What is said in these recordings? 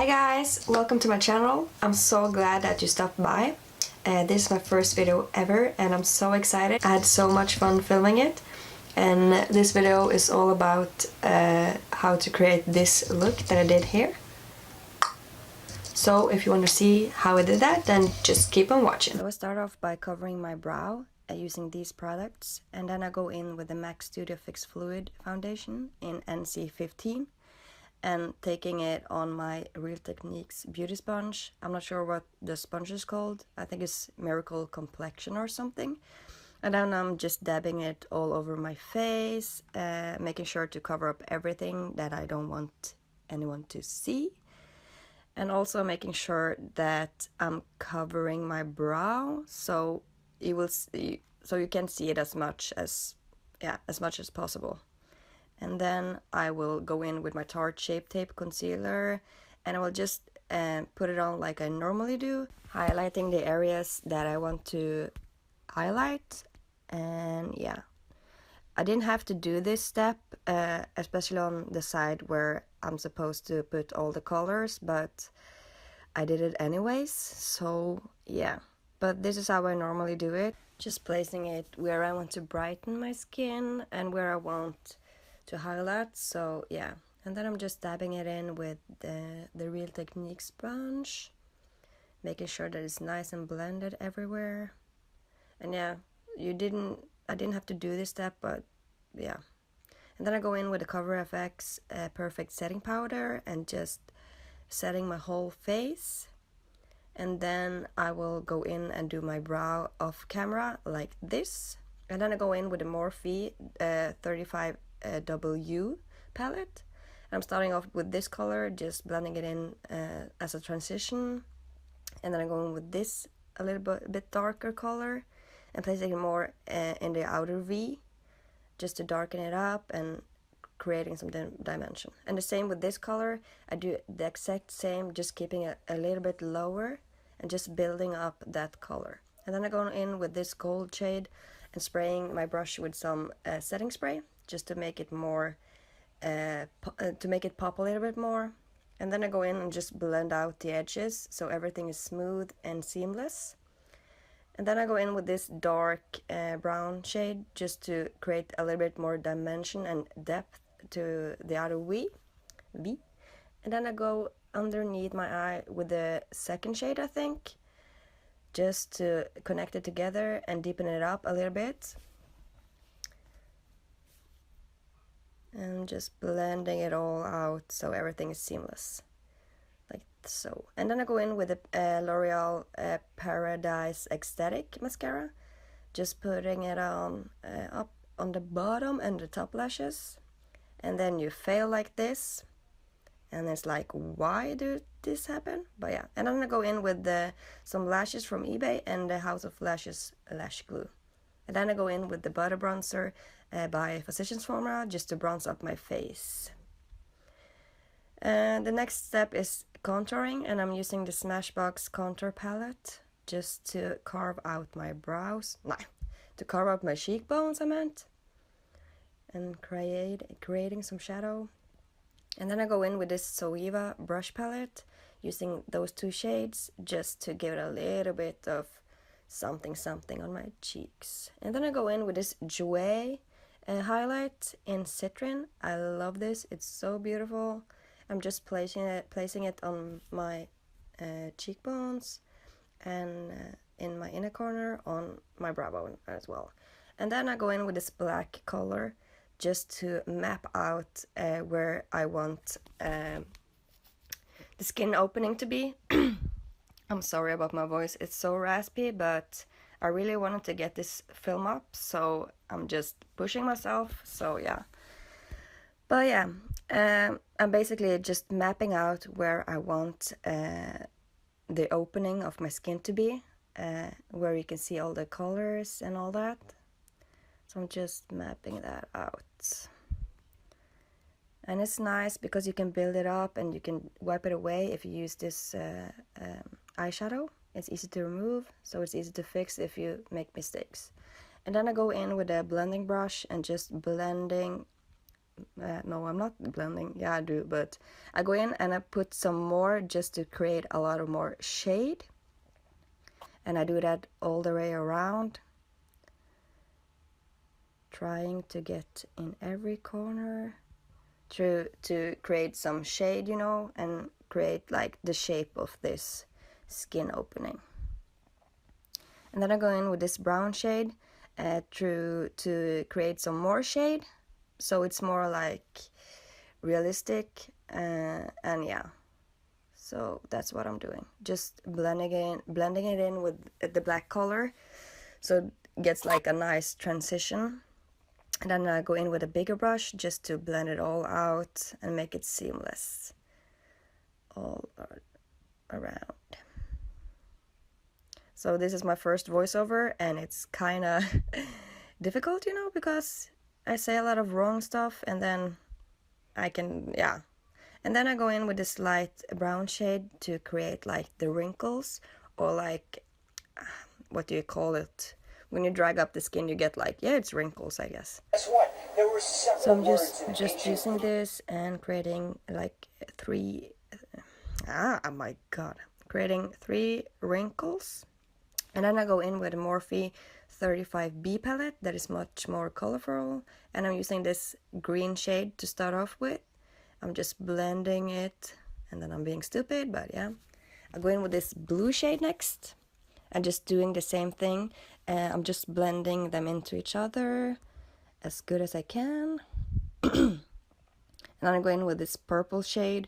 guys, welcome to my channel. I'm so glad that you stopped by. This is my first video ever and I'm so excited. I had so much fun filming it, and this video is all about how to create this look that I did here. So if you want to see how I did that, then just keep on watching. So I start off by covering my brow using these products, and then I go in with the MAC Studio Fix Fluid Foundation in NC15 and taking it on my Real Techniques beauty sponge. I'm not sure what the sponge is called. I think it's Miracle Complexion or something. And then I'm just dabbing it all over my face, making sure to cover up everything that I don't want anyone to see. And also making sure that I'm covering my brow so you will see, so you can see it as much as possible. And then I will go in with my Tarte Shape Tape Concealer and I will just put it on like I normally do, highlighting the areas that I want to highlight. And yeah, I didn't have to do this step, especially on the side where I'm supposed to put all the colors, but I did it anyways, so yeah. But this is how I normally do it, just placing it where I want to brighten my skin and where I want to highlight. So yeah, and then I'm just dabbing it in with the Real Techniques sponge, making sure that it's nice and blended everywhere. And yeah, I didn't have to do this step, but yeah. And then I go in with the Cover FX Perfect Setting Powder and just setting my whole face. And then I will go in and do my brow off camera like this. And then I go in with the Morphe 35W palette. I'm starting off with this color, just blending it in as a transition. And then I'm going with this a little bit darker color and placing it more in the outer V, just to darken it up and creating some dimension. And the same with this color, I do the exact same, just keeping it a little bit lower and just building up that color. And then I go in with this gold shade and spraying my brush with some setting spray, just to make it more, to make it pop a little bit more. And then I go in and just blend out the edges so everything is smooth and seamless. And then I go in with this dark brown shade just to create a little bit more dimension and depth to the outer V. And then I go underneath my eye with the second shade, I think, just to connect it together and deepen it up a little bit. And just blending it all out so everything is seamless, like so. And then I go in with the Loreal Paradise Extatic mascara, just putting it on up on the bottom and the top lashes. And then you fail like this, and it's like, why did this happen? But yeah, and then I go in with some lashes from eBay and the House of Lashes lash glue. And then I go in with the butter bronzer by Physicians Formula, just to bronze up my face. And the next step is contouring, and I'm using the Smashbox contour palette just to carve out my brows. No, to carve out my cheekbones, I meant. And creating some shadow. And then I go in with this Zoeva brush palette, using those two shades just to give it a little bit of something on my cheeks. And then I go in with this Jouer highlight in Citrine. I love this, it's so beautiful. I'm just placing it on my cheekbones and in my inner corner on my brow bone as well. And then I go in with this black color just to map out where I want the skin opening to be. I'm sorry about my voice, it's so raspy, but I really wanted to get this film up, so I'm just pushing myself, so yeah. But yeah, I'm basically just mapping out where I want the opening of my skin to be, where you can see all the colors and all that. So I'm just mapping that out. And it's nice because you can build it up and you can wipe it away if you use this eyeshadow. It's easy to remove, so it's easy to fix if you make mistakes. And then I go in with a blending brush and just blending no, I'm not blending. Yeah, I do, but I go in and I put some more just to create a lot of more shade. And I do that all the way around, trying to get in every corner to create some shade, you know, and create like the shape of this skin opening. And then I go in with this brown shade to create some more shade, so it's more like realistic, and yeah, so that's what I'm doing, just blending it in with the black color, so it gets like a nice transition. And then I go in with a bigger brush just to blend it all out and make it seamless all around. So this is my first voiceover, and it's kind of difficult, you know, because I say a lot of wrong stuff, and then I can, yeah. And then I go in with this light brown shade to create like the wrinkles, or like, what do you call it? When you drag up the skin, you get like, yeah, it's wrinkles, I guess. Guess what? There were several So I'm words just using this and creating like three, oh my god, creating 3 wrinkles. And then I go in with a Morphe 35B palette that is much more colorful, and I'm using this green shade to start off with. I'm just blending it, and then I'm being stupid, but yeah. I go in with this blue shade next, and just doing the same thing. I'm just blending them into each other as good as I can. And then I go in with this purple shade,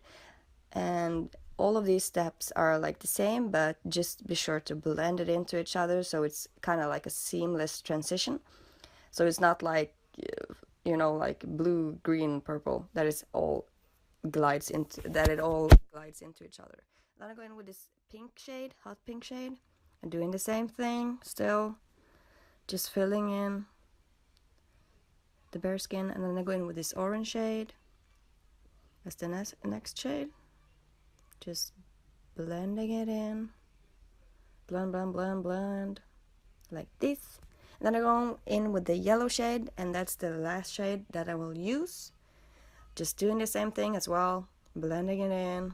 and all of these steps are like the same, but just be sure to blend it into each other so it's kind of like a seamless transition. So it's not like, you know, like blue, green, purple, that it all glides into each other. Then I go in with this pink shade, hot pink shade, and doing the same thing still, just filling in the bare skin. And then I go in with this orange shade as the next shade, just blending it in, blend, blend, blend, blend, like this. And then I go in with the yellow shade, and that's the last shade that I will use. Just doing the same thing as well, blending it in.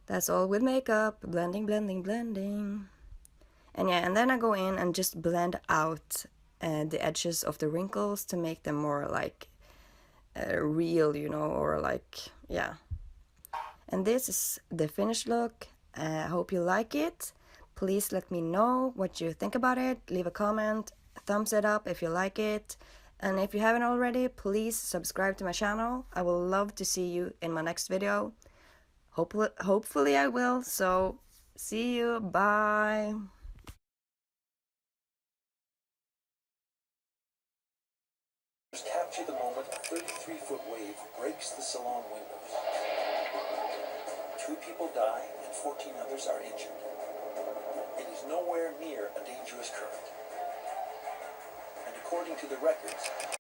That's all with makeup, blending, blending, blending. And yeah, and then I go in and just blend out the edges of the wrinkles to make them more like real, you know, or like, yeah. And this is the finished look. I hope you like it. Please let me know what you think about it. Leave a comment, thumbs it up if you like it. And if you haven't already, please subscribe to my channel. I will love to see you in my next video. Hopefully I will. So, see you. Bye. Capture the moment a 33-foot wave breaks the salon windows. 2 people die and 14 others are injured. It is nowhere near a dangerous current. And according to the records,